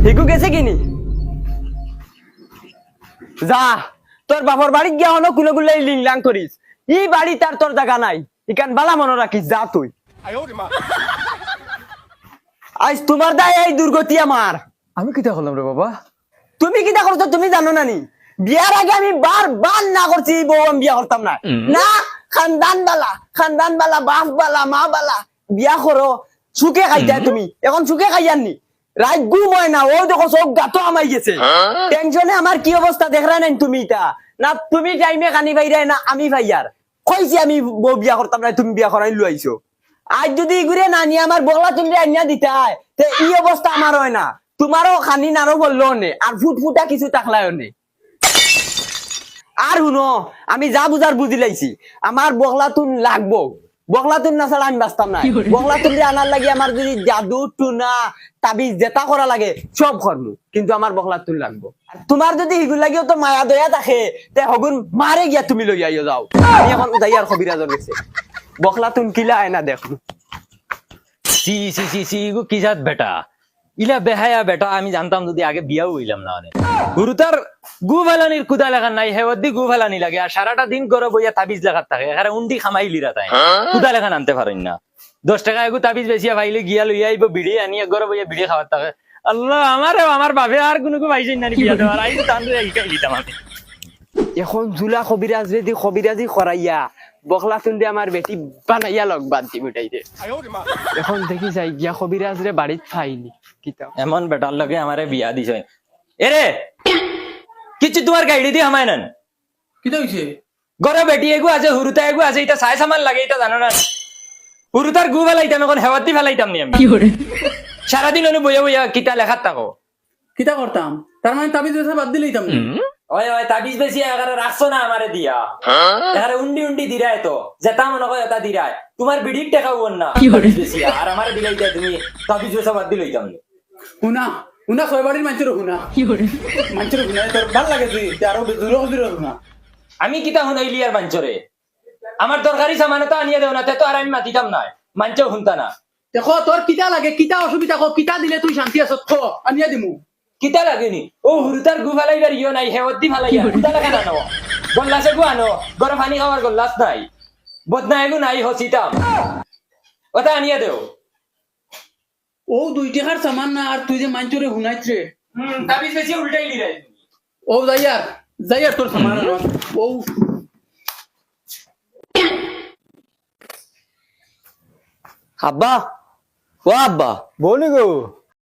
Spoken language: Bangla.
হিগু গেছে কিনি যা তোর বাপর বাড়ি গিয়া হলো কুলে কুলে লিংলাং করিস ই বাড়ি তার তোর জায়গা নাই ইকান বালা মনে রাখিস যা তুই আজ তোমার দায় এই দুর্গতি আমার। আমি কিতা করলাম রে বাবা? তুমি কিটা করছো তুমি জানো না নি? বিয়ার আগে আমি বারবার না করছি বউ আমি বিয়া করতাম না না খানদান বালা বাপ বালা মা বালা বিয়া করো সুখে খাইতা তুমি এখন সুখে খাইয়াননি রাত ঘুম হয় না ও দেখো সব গাতো আমাই গেছে টেনশনে আমার কি অবস্থা দেখরা নাই তুমি ইটা না তুমি টাইমে কানি ভাইরাই না আমি ভাইয়ার কইছি আমি বউ বিয়া করতাম না তুমি বিয়া করাই লইছো আজ যদি ঘুরে না নিয়ে আমার বগলা তুমি আইনা দিতে হয় তে এই অবস্থা আমার হয় না তোমারও খানি নারো বললো নে আর ফুটফুটা কিছু তাকলায় নে আর শুনো আমি যা বুঝার বুঝি লাইছি আমার বগলাতুন লাগবো বগলাতুন না ছাড়া আমি বাঁচতাম না বগলাতুন আনার লাগে আমার যদি জাদু টুনা তাবিজ জেতা করা লাগে সব করবো কিন্তু আমার বগলাতুন লাগবো আর তোমার যদি হিগুল লাগিও তো মায়া দয়া থাকে তে হগুন মারে গিয়া তুমি লই আইও যাও আমি এখন যাই আর কবিরাজর গেছে বগলাতুন কিলা আয় না দেখো সি সি সি সি গো কি জাত বেটা ইলা বেহায়া বেটা আমি জানতাম যদি আগে বিয়াও হইলাম না অনেক গুরু তার গু ফেলানির কুদা লাগান নাই হেওয়াদি গু ফেলানি লাগে আর সারাটা দিন করে বইয়া তাবিজ লাগাত থাকে এখানে উন্ডি খামাইলিরা তাই কুদা লাগান আনতে পারেন না 10 টাকা এগু তাবিজ বেশিয়া ভাইলে গিয়া লইয়া আইব বিড়ি আনি ঘরে বইয়া বিড়ি খাওয়ার থাকে আল্লাহ আমার বাবে আর কোনো ভাইছেন না বিয়া দেওয়ার আই তো তান্ডে এইটা দিতাম আমি এখন জুলা কবিরাজ রেদি কবিরাজি করাইয়া বগলাতুন দিয়ে আমার বেটি বানাইয়া লগ বান্তি মিটাইতে এখন দেখি যাই গিয়া কবিরাজ রে বাড়িত ফাইনি কিতা এমন বেটার লগে আমারে বিয়া দিছ এরে কিছু তোমার গাইডি দি হামায় নেন কিতা হইছে? গরে বেটি এগু আছে হুরুতা এগু আছে এটা সাই সামান লাগে এটা জানো না হুরুতার গু ফেলাইতাম এখন হেওয়াতি ফেলাইতাম নি আমি সারাদিন অনু বইয়া বইয়া কিতা লেখাত থাকো কিতা করতাম? তার মানে তাবিজ বেসা বাদ দিলেইতাম না। ওই ওই তাবিজ বেশি এগারে রাখছো না আমারে দিয়া এগারে উন্ডি উন্ডি দিরায় তো যেটা মনে হয় এটা দিরায় তোমার বিড়ির টাকা ওন না তাবিজ বেশি আর আমারে দিলাই যায় তুমি তাবিজ বেসা বাদ দিলাইতাম না শুনা শুনা ছয় বাড়ির মানুষের শুনা মানুষের শুনা তোর ভাল লাগে তুই আরো দূর শুনা। আমি কিতা শুনাইলি আর মাঞ্চরে আমার দরকারি সামান তো আনিয়ে দেও না তে তো আর আমি মাতিতাম না মাঞ্চও শুনতা না দেখো তোর কিতা লাগে কিতা অসুবিধা কো কিতা দিলে তুই শান্তি আছো থ আনিয়া দিমু কিতা লাগেনি ও হুরুতার গু ফালাইবার ইয় নাই হেওয়াতি ফালাইয়া কিতা লাগা না গল্লাসে গু আনো গরম পানি খাওয়ার গল্লাস নাই বদনা এগু নাই হসিতাম ওটা আনিয়ে দেও ও 2 টাকার সামান না আর তুই যে মানুষরে শুনাইছে তাবিজ বেশি উল্টাই লিরাই ও যাইয়ার তোর সামান ও আব্বা ও আব্বা বলি গো